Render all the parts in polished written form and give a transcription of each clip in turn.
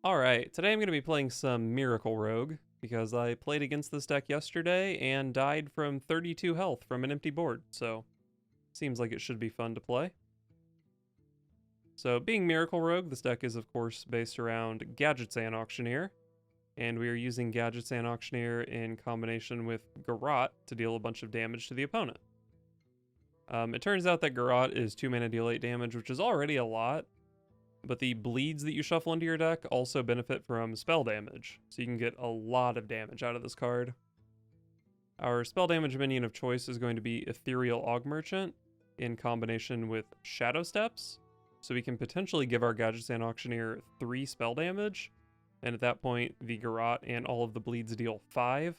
Alright, today I'm going to be playing some Miracle Rogue, because I played against this deck yesterday and died from 32 health from an empty board, so seems like it should be fun to play. So being Miracle Rogue, this deck is of course based around Gadgetzan Auctioneer, and we are using Gadgetzan Auctioneer in combination with Garrote to deal a bunch of damage to the opponent. It turns out that Garrote is 2 mana deal 8 damage, which is already a lot, but the bleeds that you shuffle into your deck also benefit from spell damage, so you can get a lot of damage out of this card. Our spell damage minion of choice is going to be Ethereal Aug Merchant in combination with Shadow Steps, so we can potentially give our Gadgetzan Auctioneer 3 spell damage, and at that point the Garrote and all of the bleeds deal 5,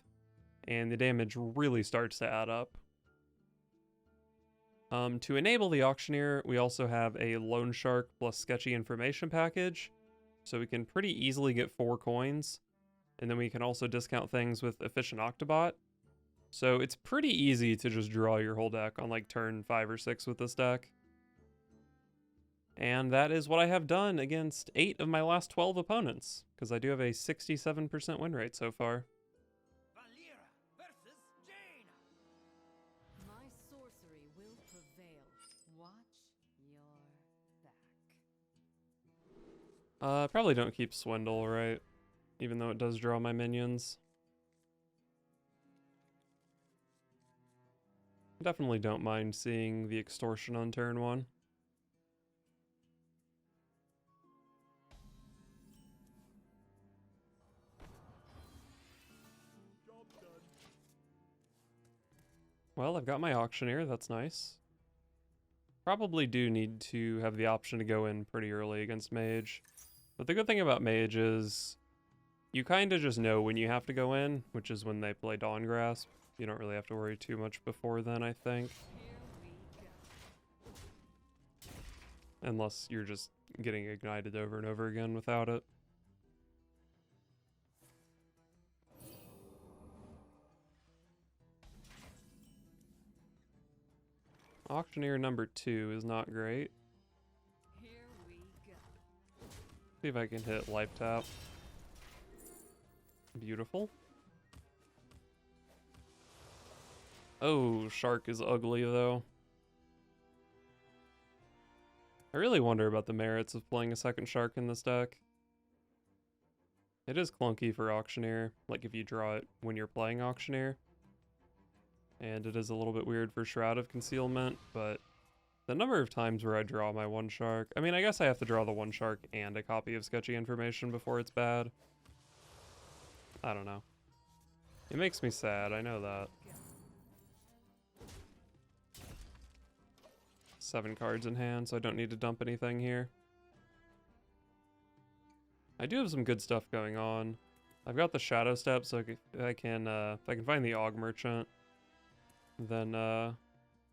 and the damage really starts to add up. To enable the Auctioneer, we also have a Loan Shark plus Sketchy Information package, so we can pretty easily get 4 coins, and then we can also discount things with Efficient Octobot. So it's pretty easy to just draw your whole deck on like turn 5 or 6 with this deck. And that is what I have done against 8 of my last 12 opponents, because I do have a 67% win rate so far. Probably don't keep Swindle, right? Even though it does draw my minions. Definitely don't mind seeing the Extortion on turn 1. Well, I've got my Auctioneer, that's nice. Probably do need to have the option to go in pretty early against Mage. But the good thing about Mage is you kind of just know when you have to go in, which is when they play Dawn Grasp. You don't really have to worry too much before then, I think. Unless you're just getting ignited over and over again without it. Auctioneer number 2 is not great. See if I can hit Life Tap. Beautiful. Oh, Shark is ugly though. I really wonder about the merits of playing a second Shark in this deck. It is clunky for Auctioneer, like if you draw it when you're playing Auctioneer. And it is a little bit weird for Shroud of Concealment, but the number of times where I draw my 1 Shark... I mean, I guess I have to draw the 1 Shark and a copy of Sketchy Information before it's bad. I don't know. It makes me sad, I know that. 7 cards in hand, so I don't need to dump anything here. I do have some good stuff going on. I've got the Shadow Step, so if I can find the Aug Merchant, then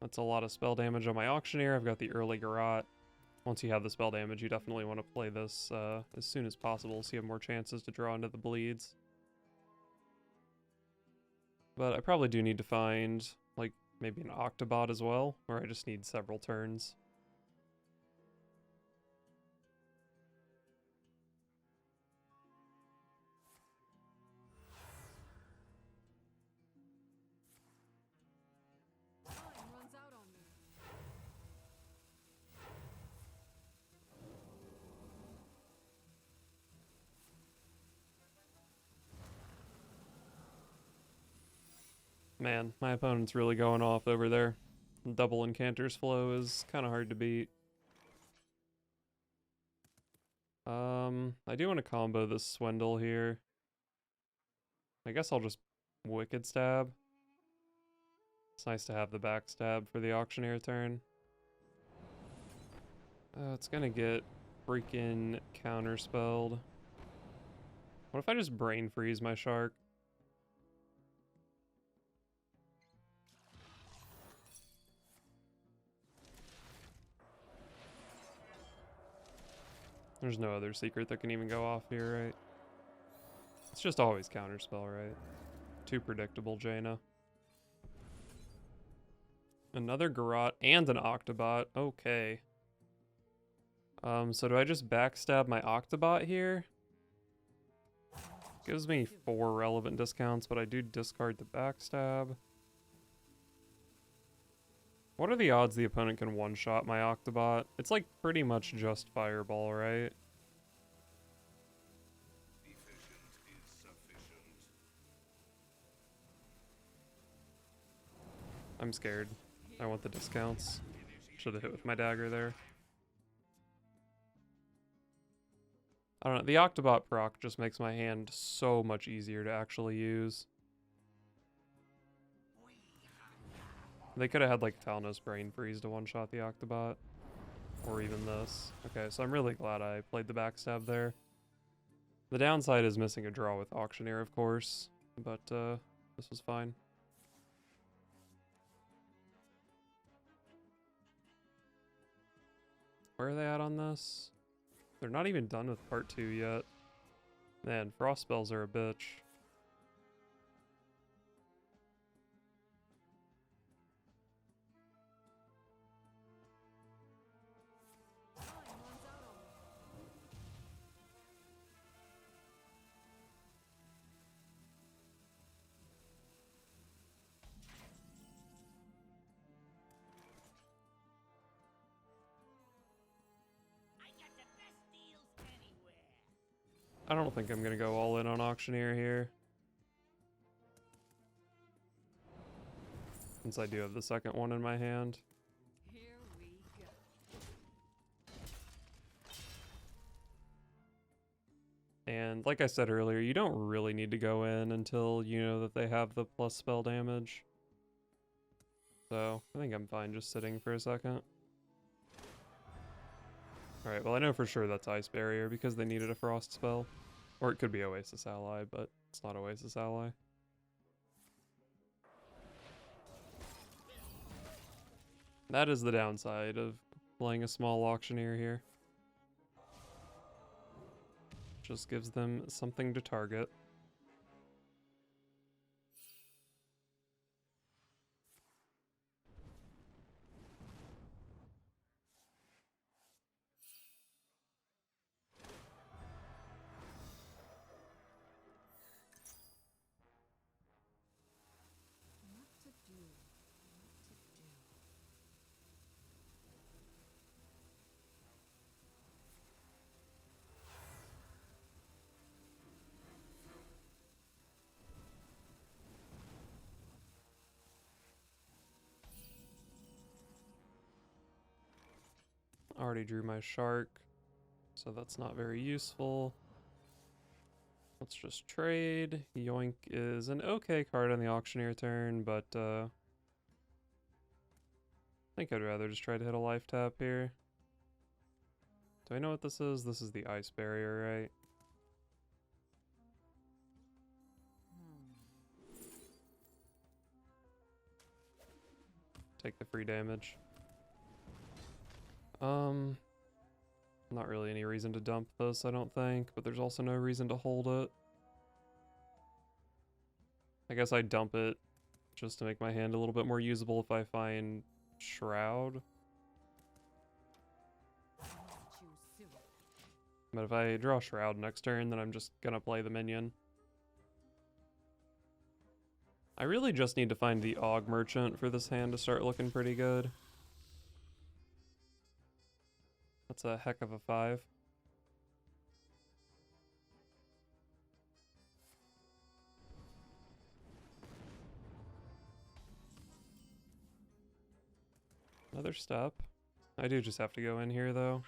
that's a lot of spell damage on my Auctioneer. I've got the early Garrote. Once you have the spell damage, you definitely want to play this as soon as possible so you have more chances to draw into the bleeds. But I probably do need to find, like, maybe an Octobot as well, or I just need several turns. Man, my opponent's really going off over there. Double Incanters flow is kind of hard to beat. I do want to combo this Swindle here. I guess I'll just Wicked Stab. It's nice to have the backstab for the Auctioneer turn. It's gonna get freaking counterspelled. What if I just Brain Freeze my Shark? There's no other secret that can even go off here, right? It's just always counterspell, right? Too predictable, Jaina. Another Garrote and an Octobot. Okay. So do I just backstab my Octobot here? Gives me 4 relevant discounts, but I do discard the backstab. What are the odds the opponent can one-shot my Octobot? It's like pretty much just Fireball, right? I'm scared. I want the discounts. Should have hit with my dagger there. I don't know. The Octobot proc just makes my hand so much easier to actually use. They could have had like Talnos Brain Freeze to one-shot the Octobot. Or even this. Okay, so I'm really glad I played the backstab there. The downside is missing a draw with Auctioneer, of course. But this was fine. Where are they at on this? They're not even done with part 2 yet. Man, frost spells are a bitch. I don't think I'm gonna go all in on Auctioneer here. Since I do have the second one in my hand. Here we go. And like I said earlier, you don't really need to go in until you know that they have the plus spell damage. So I think I'm fine just sitting for a second. Alright, well I know for sure that's Ice Barrier because they needed a frost spell. Or it could be Oasis Ally, but it's not Oasis Ally. That is the downside of playing a small Auctioneer here. Just gives them something to target. Already drew my shark, so that's not very useful. Let's just trade. Yoink is an okay card on the Auctioneer turn, but I think I'd rather just try to hit a life tap here. Do I know what this is? This is the Ice Barrier, right? Take the free damage. Not really any reason to dump this, I don't think, but there's also no reason to hold it. I guess I dump it just to make my hand a little bit more usable if I find Shroud. But if I draw Shroud next turn, then I'm just gonna play the minion. I really just need to find the Aug Merchant for this hand to start looking pretty good. That's a heck of a 5. Another step. I do just have to go in here though.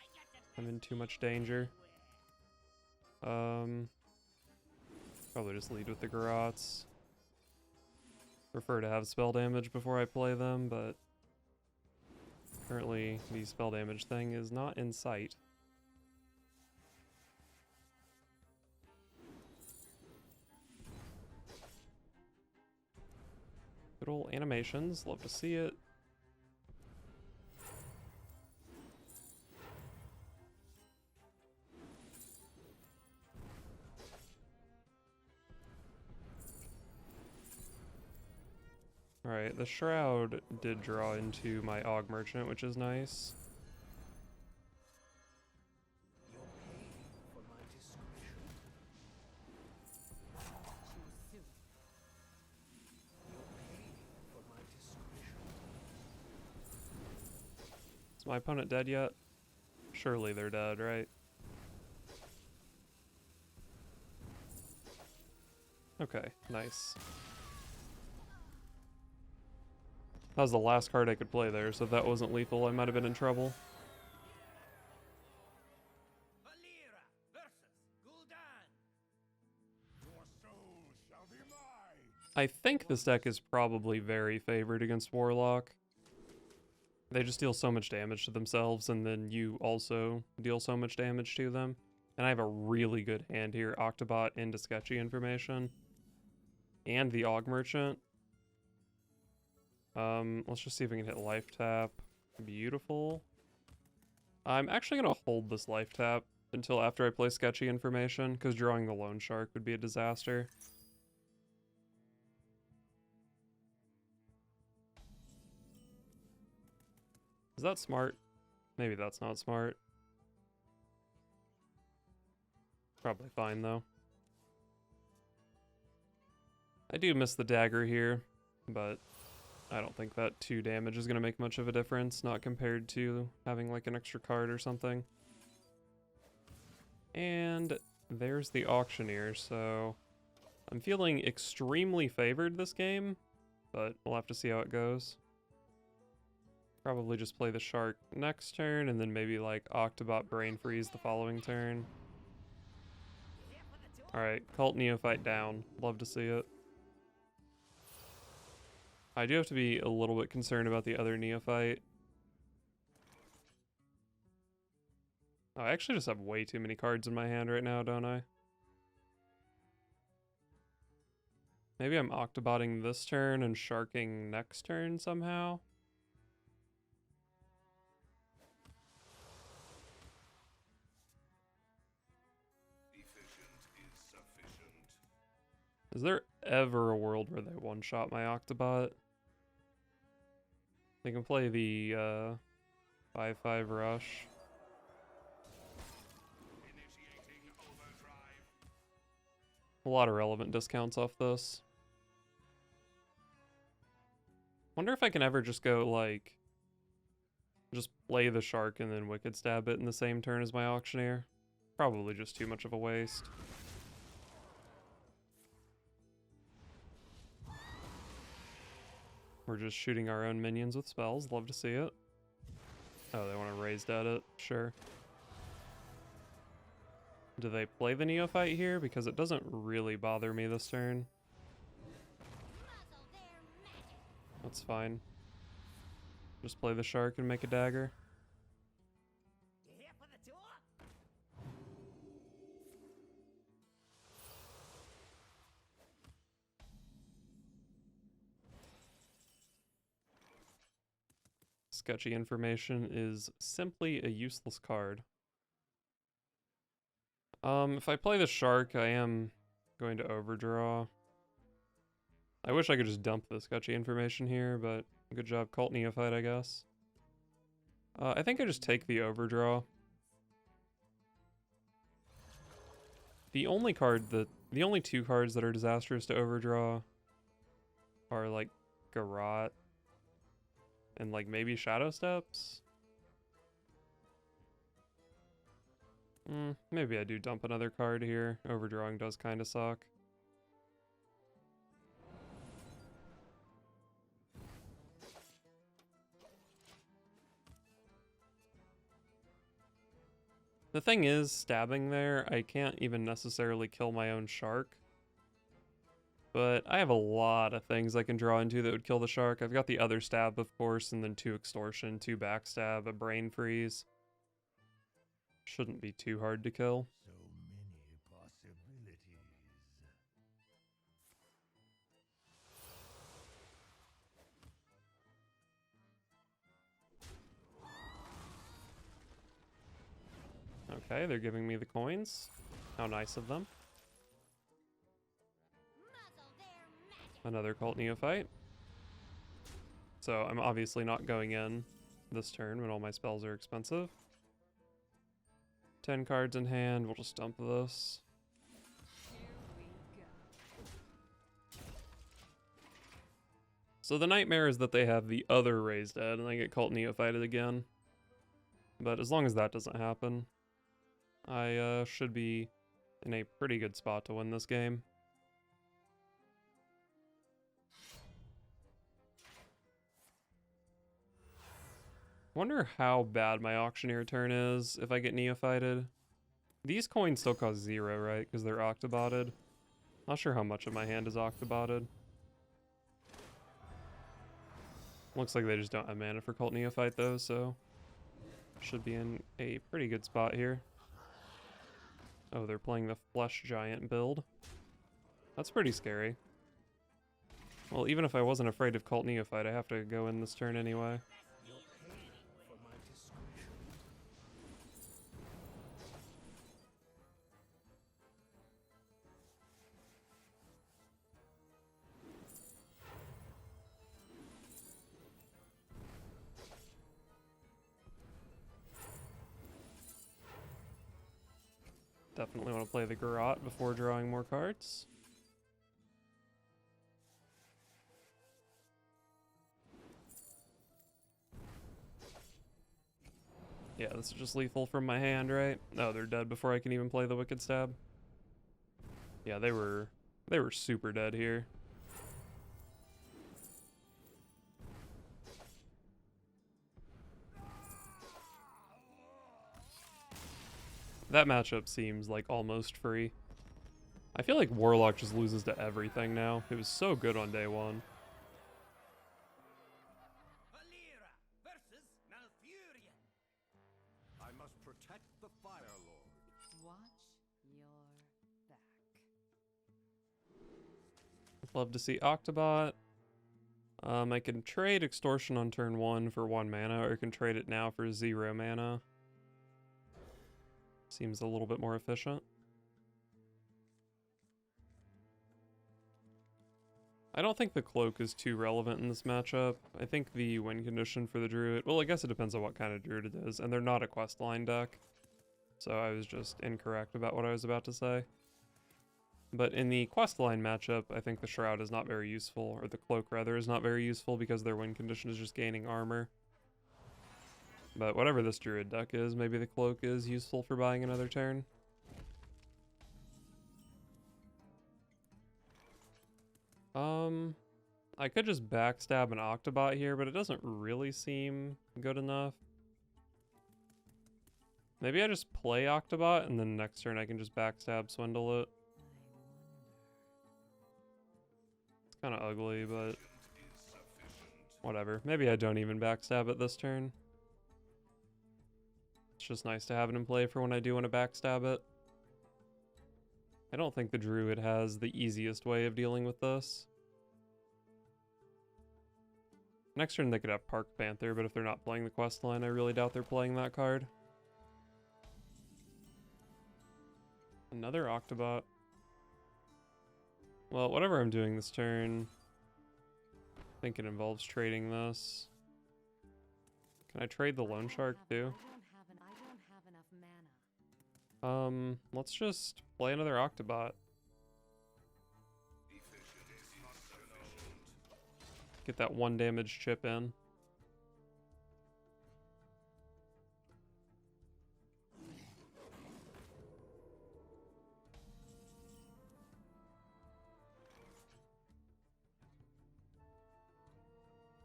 I'm in too much danger. Probably just lead with the Garrotes. Prefer to have spell damage before I play them, but currently the spell damage thing is not in sight. Good old animations, love to see it. Alright, the Shroud did draw into my Aug Merchant, which is nice. my opponent dead yet? Surely they're dead, right? Okay, nice. That was the last card I could play there, so if that wasn't lethal, I might have been in trouble. I think this deck is probably very favored against Warlock. They just deal so much damage to themselves, and then you also deal so much damage to them. And I have a really good hand here, Octobot into Sketchy Information. And the Aug Merchant. Let's just see if we can hit Life Tap. Beautiful. I'm actually going to hold this Life Tap until after I play Sketchy Information, because drawing the Loan Shark would be a disaster. Is that smart? Maybe that's not smart. Probably fine, though. I do miss the dagger here, but I don't think that 2 damage is going to make much of a difference, not compared to having like an extra card or something. And there's the Auctioneer, so I'm feeling extremely favored this game, but we'll have to see how it goes. Probably just play the Shark next turn, and then maybe like Octobot Brain Freeze the following turn. Alright, Cult Neophyte down. Love to see it. I do have to be a little bit concerned about the other Neophyte. Oh, I actually just have way too many cards in my hand right now, don't I? Maybe I'm Octobotting this turn and Sharking next turn somehow? Is there ever a world where they one-shot my Octobot? They can play the 5/5 rush. A lot of relevant discounts off this. Wonder if I can ever just go like, just play the Shark and then Wicked Stab it in the same turn as my Auctioneer. Probably just too much of a waste. We're just shooting our own minions with spells. Love to see it. Oh, they want to raise dead it? Sure. Do they play the Neophyte here? Because it doesn't really bother me this turn. That's fine. Just play the Shark and make a dagger. Sketchy Information is simply a useless card. If I play the Shark, I am going to overdraw. I wish I could just dump the Sketchy Information here, but good job, Cult Neophyte, I guess. I think I just take the overdraw. The only 2 cards that are disastrous to overdraw are like Garrote and like maybe Shadow Steps. Maybe I do dump another card here. Overdrawing does kind of suck. The thing is, stabbing there, I can't even necessarily kill my own Shark. But I have a lot of things I can draw into that would kill the Shark. I've got the other stab, of course, and then 2 extortion, 2 backstab, a brain freeze. Shouldn't be too hard to kill. So many possibilities. Okay, they're giving me the coins. How nice of them. Another Cult Neophyte. So I'm obviously not going in this turn when all my spells are expensive. 10 cards in hand, we'll just dump this. So the nightmare is that they have the other Raised Dead and I get Cult Neophyted again. But as long as that doesn't happen, I should be in a pretty good spot to win this game. Wonder how bad my Auctioneer turn is if I get Neophyted. These coins still cost 0, right? Because they're Octobotted. Not sure how much of my hand is Octobotted. Looks like they just don't have mana for Cult Neophyte though, so should be in a pretty good spot here. Oh, they're playing the Flesh Giant build. That's pretty scary. Well, even if I wasn't afraid of Cult Neophyte, I have to go in this turn anyway. Definitely want to play the Garrote before drawing more cards. Yeah, this is just lethal from my hand, right? Oh, they're dead before I can even play the Wicked Stab. Yeah, they were super dead here. That matchup seems like almost free. I feel like Warlock just loses to everything now. It was so good on day one. I must protect the Fire Lord. Watch your back. Love to see Octobot. I can trade Extortion on turn 1 for 1 mana, or I can trade it now for 0 mana. Seems a little bit more efficient. I don't think the Cloak is too relevant in this matchup. I think the win condition for the Druid, well, I guess it depends on what kind of Druid it is, and they're not a questline deck, so I was just incorrect about what I was about to say. But in the questline matchup, I think the Shroud is not very useful, or the Cloak rather is not very useful because their win condition is just gaining armor. But whatever this Druid deck is, maybe the Cloak is useful for buying another turn. I could just backstab an Octobot here, but it doesn't really seem good enough. Maybe I just play Octobot, and then next turn I can just backstab Swindle it. It's kind of ugly, but whatever. Maybe I don't even backstab it this turn. It's just nice to have it in play for when I do want to backstab it. I don't think the Druid has the easiest way of dealing with this. Next turn they could have Park Panther, but if they're not playing the quest line, I really doubt they're playing that card. Another Octobot. Well, whatever I'm doing this turn, I think it involves trading this. Can I trade the Loan Shark too? I don't have enough mana. Let's just play another Octobot. Get that 1 damage chip in.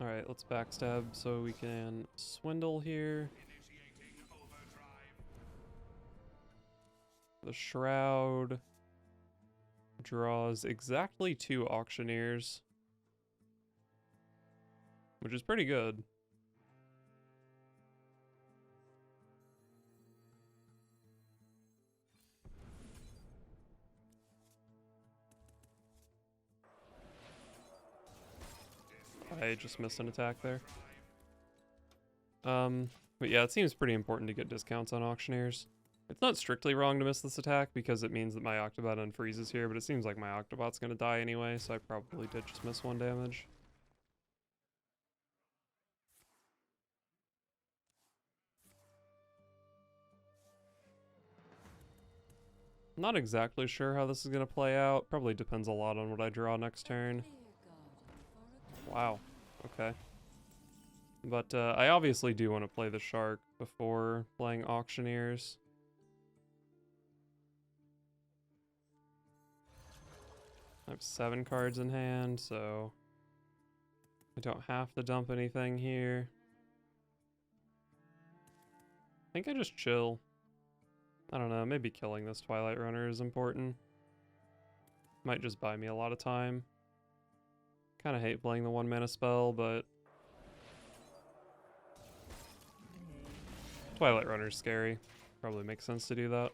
Alright, let's backstab so we can swindle here. The Shroud draws exactly 2 Auctioneers, which is pretty good. I just missed an attack there. But yeah, it seems pretty important to get discounts on Auctioneers. It's not strictly wrong to miss this attack because it means that my Octobot unfreezes here, but it seems like my Octobot's gonna die anyway, so I probably did just miss 1 damage. Not exactly sure how this is gonna play out. Probably depends a lot on what I draw next turn. Wow. Okay. But I obviously do want to play the Shark before playing Auctioneers. I have 7 cards in hand, so I don't have to dump anything here. I think I just chill. I don't know, maybe killing this Twilight Runner is important. Might just buy me a lot of time. Kind of hate playing the 1 mana spell, but Twilight Runner's scary. Probably makes sense to do that.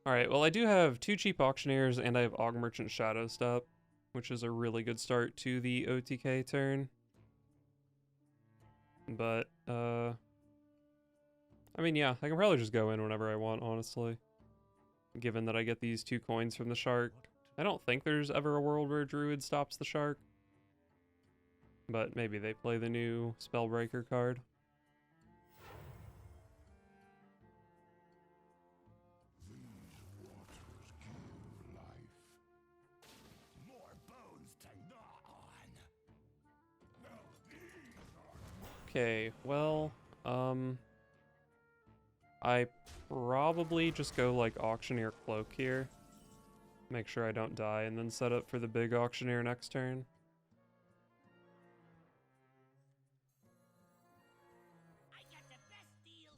Alright, well I do have 2 cheap Auctioneers and I have Og Merchant Shadow Step, which is a really good start to the OTK turn. But, I mean, yeah, I can probably just go in whenever I want, honestly. Given that I get these 2 coins from the Shark. I don't think there's ever a world where Druid stops the Shark. But maybe they play the new Spellbreaker card. Okay, well, I probably just go like Auctioneer Cloak here. Make sure I don't die, and then set up for the big Auctioneer next turn. I got the best deals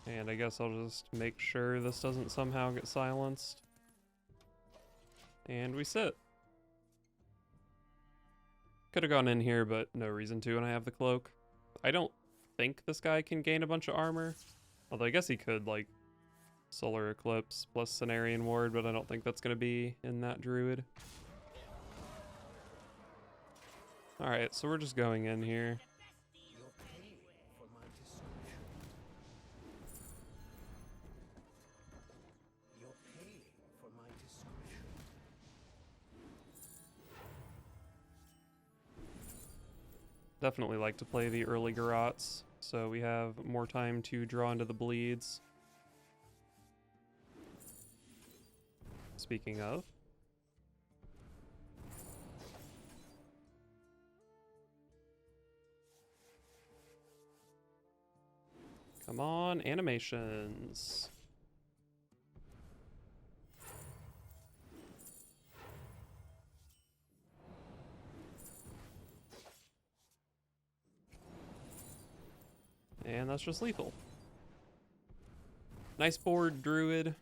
anywhere. And I guess I'll just make sure this doesn't somehow get silenced. And we sit. Could have gone in here, but no reason to, and I have the cloak. I don't think this guy can gain a bunch of armor. Although I guess he could, like, Solar Eclipse plus Cenarian Ward, but I don't think that's going to be in that Druid. Alright, so we're just going in here. Definitely like to play the early Garrotes, so we have more time to draw into the bleeds. Speaking of. Come on, animations. And that's just lethal. Nice board, Druid.